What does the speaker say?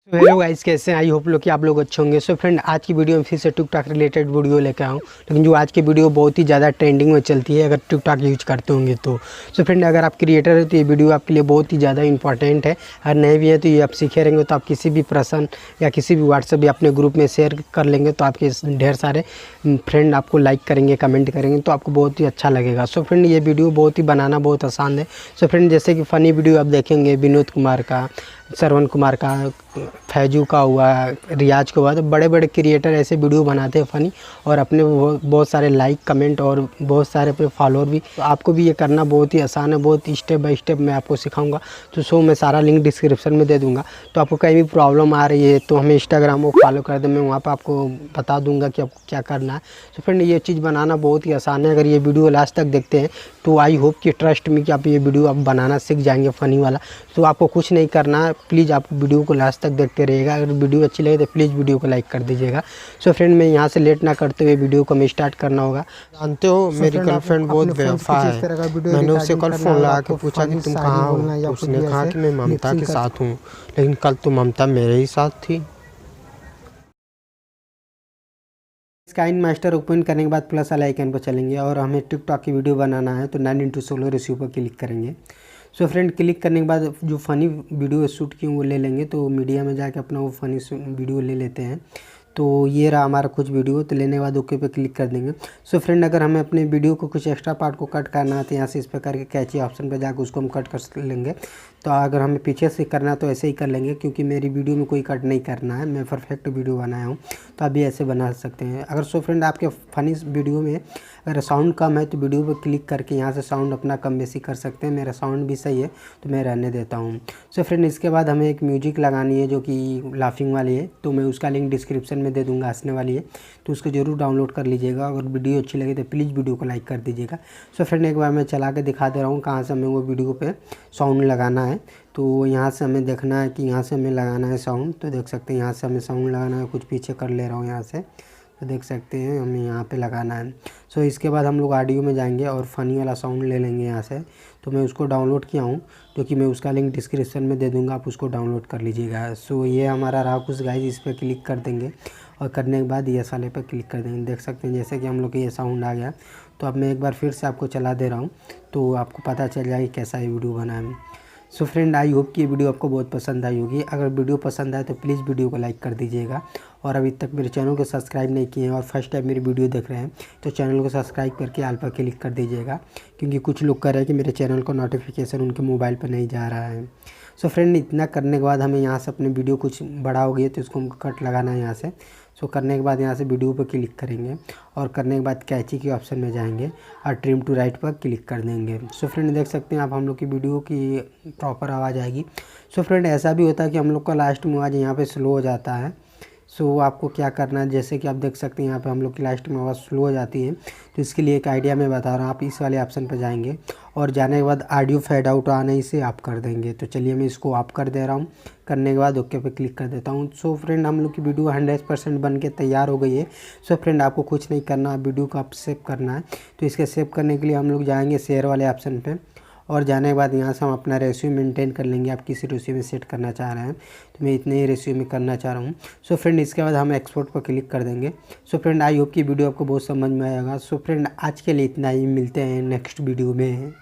तो hello guys, कैसे हैं? आई होप लोग कि आप लोग अच्छे होंगे। सो फ्रेंड, आज की वीडियो में फिर से टिक टॉक रिलेटेड वीडियो लेकर आऊँ। लेकिन जो आज की वीडियो बहुत ही ज़्यादा ट्रेंडिंग में चलती है अगर टिक टॉक यूज करते होंगे तो। सो फ्रेंड, अगर आप क्रिएटर है तो ये वीडियो आपके लिए बहुत ही ज़्यादा इंपॉर्टेंट है। अगर नए भी है तो ये आप सीखे रहेंगे तो आप किसी भी पर्सन या किसी भी व्हाट्सएप या अपने ग्रुप में शेयर कर लेंगे तो आपके ढेर सारे फ्रेंड आपको लाइक करेंगे, कमेंट करेंगे तो आपको बहुत ही अच्छा लगेगा। सो फ्रेंड, ये वीडियो बहुत ही बनाना बहुत आसान है। सो फ्रेंड, जैसे कि फ़नी वीडियो आप देखेंगे विनोद कुमार का, श्रवण कुमार का, फैजू का हुआ, रियाज का हुआ, तो बड़े बड़े क्रिएटर ऐसे वीडियो बनाते हैं फ़नी और अपने बहुत सारे लाइक कमेंट और बहुत सारे अपने फॉलोअर भी। तो आपको भी ये करना बहुत ही आसान है, बहुत स्टेप बाय स्टेप मैं आपको सिखाऊंगा। तो मैं सारा लिंक डिस्क्रिप्शन में दे दूंगा। तो आपको कहीं भी प्रॉब्लम आ रही है तो हमें इंस्टाग्राम को फॉलो कर दे, मैं वहाँ पर आपको बता दूँगा कि आपको क्या करना है। तो फ्रेंड, ये चीज़ बनाना बहुत ही आसान है। अगर ये वीडियो लास्ट तक देखते हैं तो आई होप कि ट्रस्ट में कि आप ये वीडियो आप बनाना सीख जाएंगे फ़नी वाला। तो आपको कुछ नहीं करना है, प्लीज़ आप वीडियो को लास्ट तक देखते रहिएगा। अगर वीडियो अच्छी लगे तो प्लीज़ वीडियो को लाइक कर दीजिएगा। सो फ्रेंड, मैं यहाँ से लेट ना करते हुए वीडियो को हमें स्टार्ट करना होगा। जानते हो मेरी गर्लफ्रेंड बहुत बेवफा है। मैंने उससे कल फ़ोन लगा के पूछा कि तुम कहाँ हो, तो उसने कहा कि मैं ममता के साथ हूँ, लेकिन कल तो ममता मेरे ही साथ थी। स्काइन मास्टर ओपन करने के बाद प्लस वाला आइकन पर चलेंगे और हमें टिक टॉक की वीडियो बनाना है तो 9x16 रेशियो पर क्लिक करेंगे। सो फ्रेंड, क्लिक करने के बाद जो फ़नी वीडियो शूट की वो ले लेंगे। तो मीडिया में जाके अपना वो फ़नी वीडियो ले लेते हैं। तो ये रहा हमारा कुछ वीडियो। तो लेने के बाद ओके पे क्लिक कर देंगे। सो फ्रेंड, अगर हमें अपने वीडियो को कुछ एक्स्ट्रा पार्ट को कट करना है तो यहाँ से इस पर करके कैची ऑप्शन पे जाकर उसको हम कट कर लेंगे। तो अगर हमें पीछे से करना है तो ऐसे ही कर लेंगे, क्योंकि मेरी वीडियो में कोई कट नहीं करना है, मैं परफेक्ट वीडियो बनाया हूँ। तो आप भी ऐसे बना सकते हैं। अगर सो फ्रेंड आपके फ़नी वीडियो में अगर साउंड कम है तो वीडियो पर क्लिक करके यहाँ से साउंड अपना कम बेसी कर सकते हैं। मेरा साउंड भी सही है तो मैं रहने देता हूँ। सो फ्रेंड, इसके बाद हमें एक म्यूजिक लगानी है जो कि लाफिंग वाली है। तो मैं उसका लिंक डिस्क्रिप्शन में दे दूँगा, हंसने वाली है, तो उसको ज़रूर डाउनलोड कर लीजिएगा। अगर वीडियो अच्छी लगे तो प्लीज़ वीडियो को लाइक कर दीजिएगा। सो फ्रेंड, एक बार मैं चला के दिखा दे रहा हूँ कहाँ से हमें वो वीडियो पे साउंड लगाना है। तो यहाँ से हमें देखना है कि यहाँ से हमें लगाना है साउंड। तो देख सकते हैं यहाँ से हमें साउंड लगाना है। कुछ पीछे कर ले रहा हूँ यहाँ से, तो देख सकते हैं हमें यहाँ पे लगाना है। सो इसके बाद हम लोग ऑडियो में जाएंगे और फ़नी वाला साउंड ले लेंगे यहाँ से। तो मैं उसको डाउनलोड किया हूँ, जो कि मैं उसका लिंक डिस्क्रिप्शन में दे दूँगा, आप उसको डाउनलोड कर लीजिएगा। सो ये हमारा रहा कुछ गाइस, इस पर क्लिक कर देंगे और करने के बाद ये साले पर क्लिक कर देंगे। देख सकते हैं जैसे कि हम लोग के ये साउंड आ गया। तो अब मैं एक बार फिर से आपको चला दे रहा हूँ तो आपको पता चल जाएगा कैसा ये वीडियो बना है। सो फ्रेंड, आई होप कि ये वीडियो आपको बहुत पसंद आई होगी। अगर वीडियो पसंद आए तो प्लीज़ वीडियो को लाइक कर दीजिएगा। और अभी तक मेरे चैनल को सब्सक्राइब नहीं किए हैं और फर्स्ट टाइम मेरी वीडियो देख रहे हैं तो चैनल को सब्सक्राइब करके ऑल पर क्लिक कर दीजिएगा, क्योंकि कुछ लोग कह रहे हैं कि मेरे चैनल को नोटिफिकेशन उनके मोबाइल पर नहीं जा रहा है। सो फ्रेंड, इतना करने के बाद हमें यहाँ से अपने वीडियो कुछ बड़ा हो गया तो इसको हमको कट लगाना है यहाँ से। सो करने के बाद यहाँ से वीडियो पर क्लिक करेंगे और करने के बाद कैची के ऑप्शन में जाएंगे और ट्रिम टू राइट पर क्लिक कर देंगे। सो फ्रेंड, देख सकते हैं आप हम लोग की वीडियो की प्रॉपर आवाज़ आएगी। सो फ्रेंड, ऐसा भी होता है कि हम लोग का लास्ट में आवाज़ यहाँ पे स्लो हो जाता है। सो आपको क्या करना है, जैसे कि आप देख सकते हैं यहाँ पे हम लोग की लास्ट में आवाज़ स्लो हो जाती है। तो इसके लिए एक आइडिया मैं बता रहा हूँ। आप इस वाले ऑप्शन पर जाएंगे और जाने के बाद ऑडियो फेड आउट आने इसे आप कर देंगे। तो चलिए मैं इसको ऑफ कर दे रहा हूँ। करने के बाद ओके पे क्लिक कर देता हूँ। सो फ्रेंड, हम लोग की वीडियो 100% बन के तैयार हो गई है। सो फ्रेंड, आपको कुछ नहीं करना, वीडियो को आप सेव करना है। तो इसके सेव करने के लिए हम लोग जाएंगे शेयर वाले ऑप्शन पे और जाने के बाद यहाँ से हम अपना रेशियो मेंटेन कर लेंगे। आप किसी रेशियो में सेट करना चाह रहे हैं तो मैं इतने ही रेशियो में करना चाह रहा हूँ। सो फ्रेंड, इसके बाद हम एक्सपोर्ट पर क्लिक कर देंगे। सो फ्रेंड, आई होप की वीडियो आपको बहुत समझ में आएगा। सो फ्रेंड, आज के लिए इतना ही, मिलते हैं नेक्स्ट वीडियो में।